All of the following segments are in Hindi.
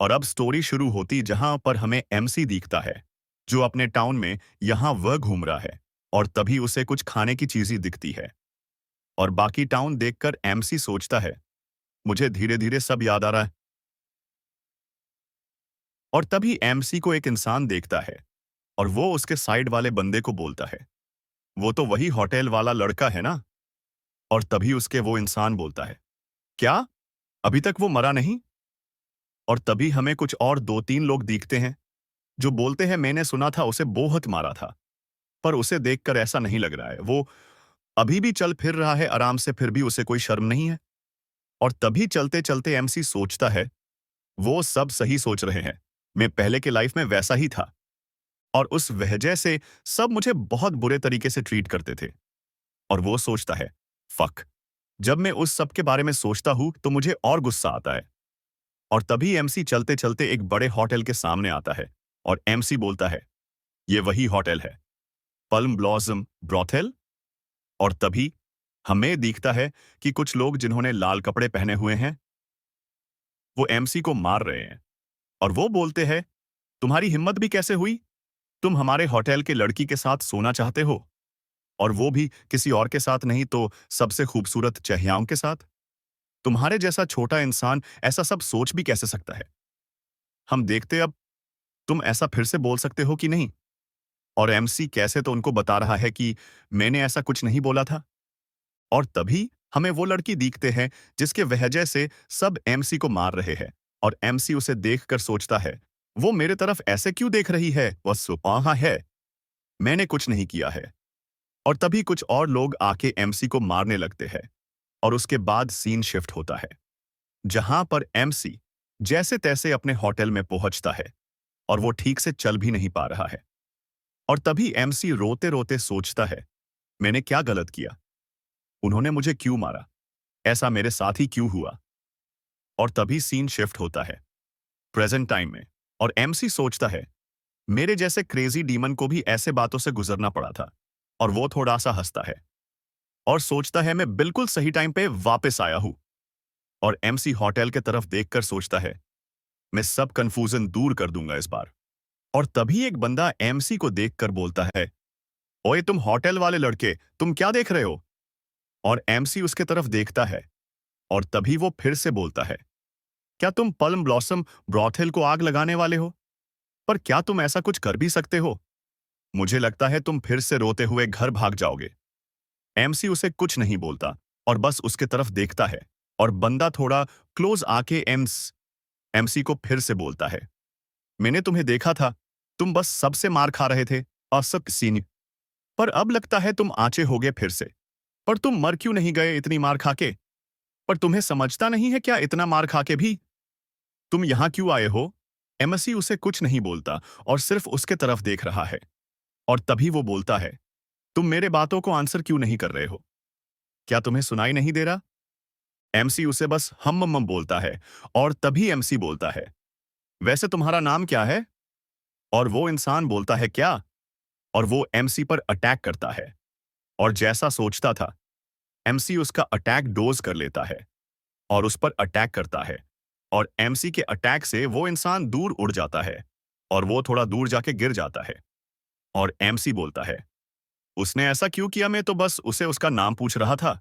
और अब स्टोरी शुरू होती जहां पर हमें एमसी दिखता है, जो अपने टाउन में यहां वह घूम रहा है। और तभी उसे कुछ खाने की चीजें दिखती है। और बाकी टाउन देखकर एमसी सोचता है, मुझे धीरे धीरे सब याद आ रहा है। और तभी एमसी को एक इंसान देखता है, और वो उसके साइड वाले बंदे को बोलता है, वो तो वही होटल वाला लड़का है ना। और तभी उसके वो इंसान बोलता है, क्या अभी तक वो मरा नहीं? और तभी हमें कुछ और दो तीन लोग दिखते हैं, जो बोलते हैं, मैंने सुना था उसे बहुत मारा था, पर उसे देखकर ऐसा नहीं लग रहा है। वो अभी भी चल फिर रहा है आराम से, फिर भी उसे कोई शर्म नहीं है। और तभी चलते चलते एमसी सोचता है, वो सब सही सोच रहे हैं। मैं पहले के लाइफ में वैसा ही था, और उस वजह से सब मुझे बहुत बुरे तरीके से ट्रीट करते थे। और वो सोचता है, फक, जब मैं उस सब के बारे में सोचता हूं तो मुझे और गुस्सा आता है। और तभी एमसी चलते चलते एक बड़े होटल के सामने आता है, और एमसी बोलता है, ये वही होटल है, पल्म ब्लॉसम ब्रॉथेल। और तभी हमें दिखता है कि कुछ लोग जिन्होंने लाल कपड़े पहने हुए हैं, वो एमसी को मार रहे हैं। और वो बोलते हैं, तुम्हारी हिम्मत भी कैसे हुई? तुम हमारे होटल के लड़की के साथ सोना चाहते हो, और वो भी किसी और के साथ नहीं तो सबसे खूबसूरत चहियाओं के साथ। तुम्हारे जैसा छोटा इंसान ऐसा सब सोच भी कैसे सकता है? हम देखते अब तुम ऐसा फिर से बोल सकते हो कि नहीं। और एमसी कैसे तो उनको बता रहा है कि मैंने ऐसा कुछ नहीं बोला था। और तभी हमें वो लड़की दिखते हैं, जिसके वजह से सब एमसी को मार रहे हैं। और एमसी उसे देखकर सोचता है, वो मेरे तरफ ऐसे क्यों देख रही है? वह सुपाहा है, मैंने कुछ नहीं किया है। और तभी कुछ और लोग आके एमसी को मारने लगते हैं। और उसके बाद सीन शिफ्ट होता है, जहां पर एमसी जैसे तैसे अपने होटल में पहुंचता है, और वो ठीक से चल भी नहीं पा रहा है। और तभी एमसी रोते रोते सोचता है, मैंने क्या गलत किया? उन्होंने मुझे क्यों मारा? ऐसा मेरे साथ ही क्यों हुआ? और तभी सीन शिफ्ट होता है प्रेजेंट टाइम में, और एमसी सोचता है, मेरे जैसे क्रेजी डीमन को भी ऐसे बातों से गुजरना पड़ा था। और वो थोड़ा सा हंसता है, और सोचता है, मैं बिल्कुल सही टाइम पे वापस आया हूं। और एमसी होटल के तरफ देखकर सोचता है, मैं सब कंफ्यूजन दूर कर दूंगा इस बार। और तभी एक बंदा एमसी को देखकर बोलता है, ओए तुम होटल वाले लड़के, तुम क्या देख रहे हो? और एमसी उसके तरफ देखता है, और तभी वो फिर से बोलता है, क्या तुम पल्म ब्लॉसम ब्रॉथेल को आग लगाने वाले हो? पर क्या तुम ऐसा कुछ कर भी सकते हो? मुझे लगता है तुम फिर से रोते हुए घर भाग जाओगे। एमसी उसे कुछ नहीं बोलता, और बस उसके तरफ देखता है। और बंदा थोड़ा क्लोज आके एमसी को फिर से बोलता है, मैंने तुम्हें देखा था, तुम बस सबसे मार खा रहे थे, असक सीन। पर अब लगता है तुम आंचे हो गए फिर से। पर तुम मर क्यों नहीं गए इतनी मार खा के? पर तुम्हें समझता नहीं है क्या, इतना मार खा के भी तुम यहां क्यों आए हो? एमसी उसे कुछ नहीं बोलता, और सिर्फ उसके तरफ देख रहा है। और तभी वो बोलता है, तुम मेरे बातों को आंसर क्यों नहीं कर रहे हो? क्या तुम्हें सुनाई नहीं दे रहा? एमसी उसे बस हम बोलता है। और तभी एमसी बोलता है, वैसे तुम्हारा नाम क्या है? और वो इंसान बोलता है, क्या? और वो एमसी पर अटैक करता है। और जैसा सोचता था, एमसी उसका अटैक डोज कर लेता है, और उस पर अटैक करता है। और एमसी के अटैक से वो इंसान दूर उड़ जाता है, और वो थोड़ा दूर जाके गिर जाता है। और एमसी बोलता है, उसने ऐसा क्यों किया? मैं तो बस उसे उसका नाम पूछ रहा था।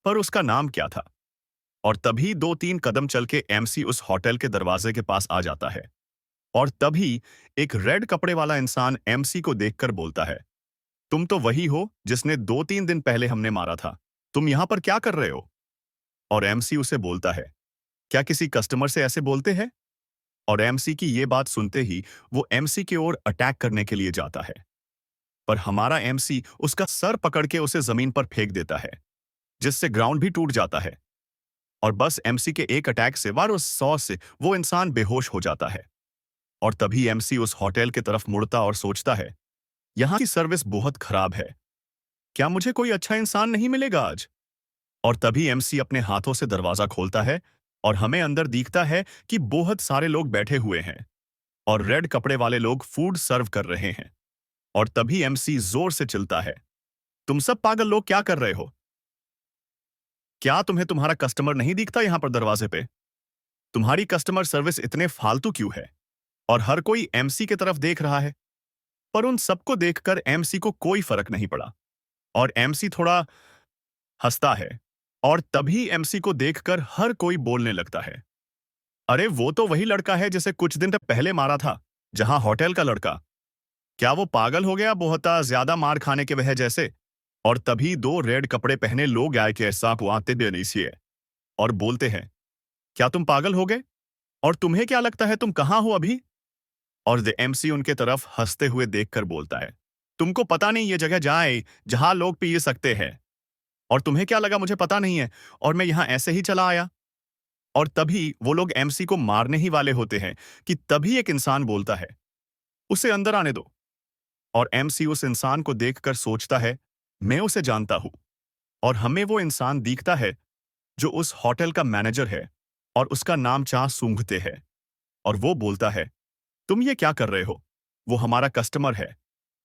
पर उसका नाम क्या था? और तभी दो तीन कदम चल के एमसी उस होटल के दरवाजे के पास आ जाता है। और तभी एक रेड कपड़े वाला इंसान एमसी को देखकर बोलता है, तुम तो वही हो जिसने दो तीन दिन पहले हमने मारा था। तुम यहां पर क्या कर रहे हो? और एमसी उसे बोलता है, क्या किसी कस्टमर से ऐसे बोलते हैं? और एमसी की ये बात सुनते ही वो एमसी की ओर अटैक करने के लिए जाता है। पर हमारा एमसी उसका सर पकड़ के उसे जमीन पर फेंक देता है, जिससे ग्राउंड भी टूट जाता है। और बस एमसी के एक अटैक से वार 100 से वो इंसान बेहोश हो जाता है। और तभी एमसी उस होटल की तरफ मुड़ता और सोचता है, यहाँ की सर्विस बहुत खराब है, क्या मुझे कोई अच्छा इंसान नहीं मिलेगा आज? और तभी एमसी अपने हाथों से दरवाजा खोलता है, और हमें अंदर दिखता है कि बहुत सारे लोग बैठे हुए हैं, और रेड कपड़े वाले लोग फूड सर्व कर रहे हैं। और तभी एमसी जोर से चिल्लाता है, तुम सब पागल लोग क्या कर रहे हो? क्या तुम्हें तुम्हारा कस्टमर नहीं दिखता यहां पर दरवाजे पे? तुम्हारी कस्टमर सर्विस इतने फालतू क्यों है? और हर कोई एमसी की तरफ देख रहा है। पर उन सबको देखकर एमसी को कोई फर्क नहीं पड़ा और एमसी थोड़ा हंसता है और तभी एमसी को देखकर हर कोई बोलने लगता है, अरे वो तो वही लड़का है जिसे कुछ दिन पहले मारा था, जहां होटल का लड़का। क्या वो पागल हो गया बहुत ज्यादा मार खाने के वजह जैसे? और तभी दो रेड कपड़े पहने लोग आए के साथ आते बेनीसिए और बोलते हैं, क्या तुम पागल हो गए? और तुम्हें क्या लगता है तुम कहां हो अभी? और द एमसी उनके तरफ हंसते हुए देखकर बोलता है, तुमको पता नहीं ये जगह जाए जहां लोग पी सकते हैं। और तुम्हें क्या लगा मुझे पता नहीं है और मैं यहां ऐसे ही चला आया? और तभी वो लोग एमसी को मारने ही वाले होते हैं कि तभी एक इंसान बोलता है, उसे अंदर आने दो। और एमसी उस इंसान को देखकर सोचता है, मैं उसे जानता हूं। और हमें वो इंसान दिखता है जो उस होटल का मैनेजर है और उसका नाम चा सूंघते है। और वो बोलता है, तुम ये क्या कर रहे हो? वो हमारा कस्टमर है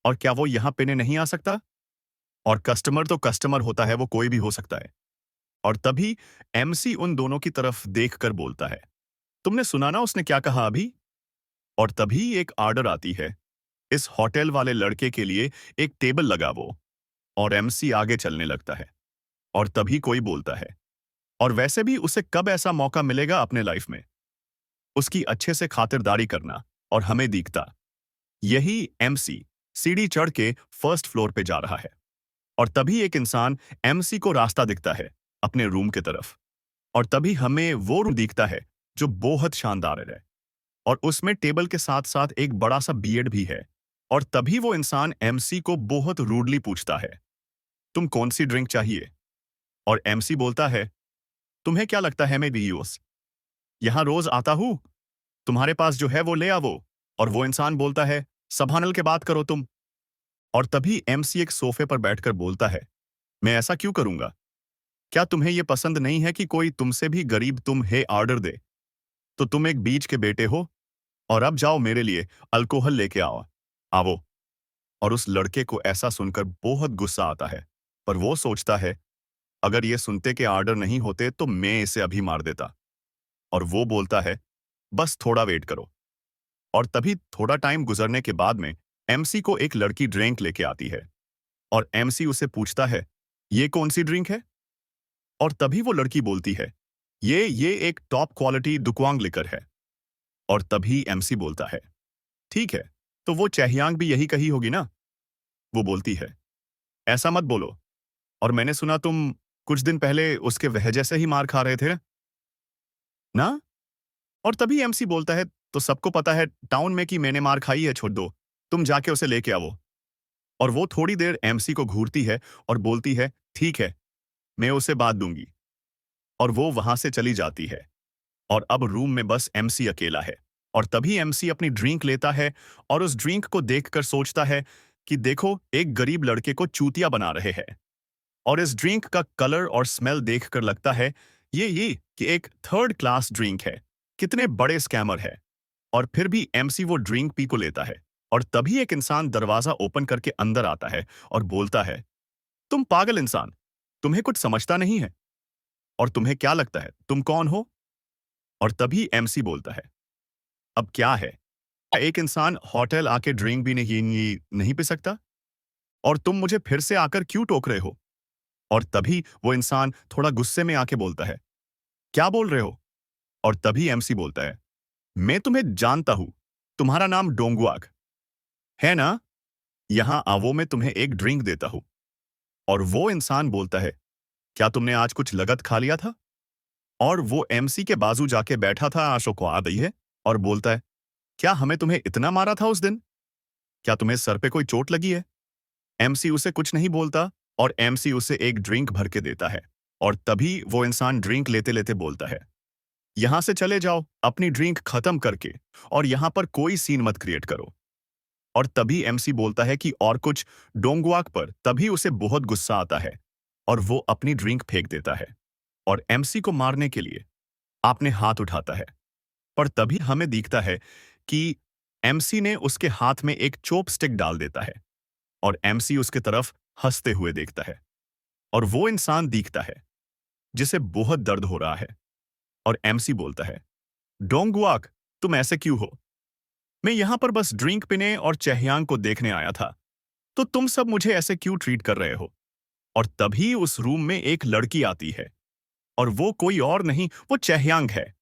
और क्या वो यहां पीने नहीं आ सकता? और कस्टमर तो कस्टमर होता है, वो कोई भी हो सकता है। और तभी एमसी उन दोनों की तरफ देखकर बोलता है, तुमने सुना ना उसने क्या कहा अभी? और तभी एक ऑर्डर आती है, इस होटल वाले लड़के के लिए एक टेबल लगा वो। और एमसी आगे चलने लगता है और तभी कोई बोलता है, और वैसे भी उसे कब ऐसा मौका मिलेगा अपने लाइफ में उसकी अच्छे से खातिरदारी करना? और हमें दिखता यही एमसी सीढ़ी चढ़ के फर्स्ट फ्लोर पे जा रहा है। और तभी एक इंसान एमसी को रास्ता दिखता है अपने रूम की तरफ। और तभी हमें वो रूम दिखता है जो बहुत शानदार है और उसमें टेबल के साथ साथ एक बड़ा सा बियर्ड भी है। और तभी वो इंसान एमसी को बहुत रूडली पूछता है, तुम कौन सी ड्रिंक चाहिए? और एमसी बोलता है, तुम्हें क्या लगता है मैं यूएस यहां रोज आता हूं? तुम्हारे पास जो है वो ले आवो। और वो इंसान बोलता है, संभाल के बात करो तुम। और तभी एमसी एक सोफे पर बैठकर बोलता है, मैं ऐसा क्यों करूंगा? क्या तुम्हें यह पसंद नहीं है कि कोई तुमसे भी गरीब तुम्हें ऑर्डर दे? तो तुम एक बीच के बेटे हो और अब जाओ मेरे लिए अल्कोहल लेके आओ आवो। और उस लड़के को ऐसा सुनकर बहुत गुस्सा आता है, पर वो सोचता है, अगर ये सुनते के ऑर्डर नहीं होते तो मैं इसे अभी मार देता। और वो बोलता है, बस थोड़ा वेट करो। और तभी थोड़ा टाइम गुजरने के बाद में एमसी को एक लड़की ड्रिंक लेके आती है और एमसी उसे पूछता है, ये कौन सी ड्रिंक है? और तभी वो लड़की बोलती है, ये एक टॉप क्वालिटी दुक्वांग लिकर है। और तभी एमसी बोलता है, ठीक है, तो वो चेहयांग भी यही कही होगी ना? वो बोलती है, ऐसा मत बोलो, और मैंने सुना तुम कुछ दिन पहले उसके वजह से ही मार खा रहे थे ना? और तभी एमसी बोलता है, तो सबको पता है टाउन में कि मैंने मार खाई है, छोड़ दो, तुम जाके उसे लेके आओ। और वो थोड़ी देर एमसी को घूरती है और बोलती है, ठीक है, मैं उसे बात दूंगी। और वो वहां से चली जाती है और अब रूम में बस एमसी अकेला है। और तभी एमसी अपनी ड्रिंक लेता है और उस ड्रिंक को देखकर सोचता है कि देखो, एक गरीब लड़के को चूतिया बना रहे हैं। और इस ड्रिंक का कलर और स्मेल देखकर लगता है ये कि एक थर्ड क्लास ड्रिंक है, कितने बड़े स्कैमर है। और फिर भी एमसी वो ड्रिंक पी को लेता है। और तभी एक इंसान दरवाजा ओपन करके अंदर आता है और बोलता है, तुम पागल इंसान, तुम्हें कुछ समझता नहीं है? और तुम्हें क्या लगता है तुम कौन हो? और तभी एमसी बोलता है, अब क्या है, एक इंसान होटल आके ड्रिंक भी नहीं पी सकता? और तुम मुझे फिर से आकर क्यों टोक रहे हो? और तभी वो इंसान थोड़ा गुस्से में आके बोलता है, क्या बोल रहे हो? और तभी एमसी बोलता है, मैं तुम्हें जानता हूं, तुम्हारा नाम डोंगुआक है ना? यहां आवो, मैं तुम्हें एक ड्रिंक देता हूं। और वो इंसान बोलता है, क्या तुमने आज कुछ लगत खा लिया था? और वो एमसी के बाजू जाके बैठा था, आशो को आ गई है और बोलता है, क्या हमें तुम्हें इतना मारा था उस दिन? क्या तुम्हें सर पे कोई चोट लगी है? एमसी उसे कुछ नहीं बोलता और एमसी उसे एक ड्रिंक भर के देता है। और तभी वो इंसान ड्रिंक लेते लेते बोलता है, यहां से चले जाओ अपनी ड्रिंक खत्म करके, और यहां पर कोई सीन मत क्रिएट करो। और तभी एमसी बोलता है कि और कुछ डोंगवाक पर। तभी उसे बहुत गुस्सा आता है और वो अपनी ड्रिंक फेंक देता है और एमसी को मारने के लिए आपने हाथ उठाता है। पर तभी हमें दिखता है कि एमसी ने उसके हाथ में एक चोप स्टिक डाल देता है और एमसी उसके तरफ हंसते हुए देखता है। और वो इंसान दिखता है जिसे बहुत दर्द हो रहा है और एमसी बोलता है, डोंगुआक, तुम ऐसे क्यों हो? मैं यहां पर बस ड्रिंक पीने और चेहयांग को देखने आया था। तो तुम सब मुझे ऐसे क्यों ट्रीट कर रहे हो? और तभी उस रूम में एक लड़की आती है। और वो कोई और नहीं, वो चेहयांग है।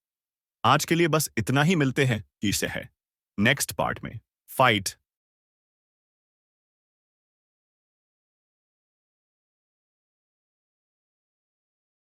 आज के लिए बस इतना ही, मिलते हैं, की से है नेक्स्ट पार्ट में। फाइट।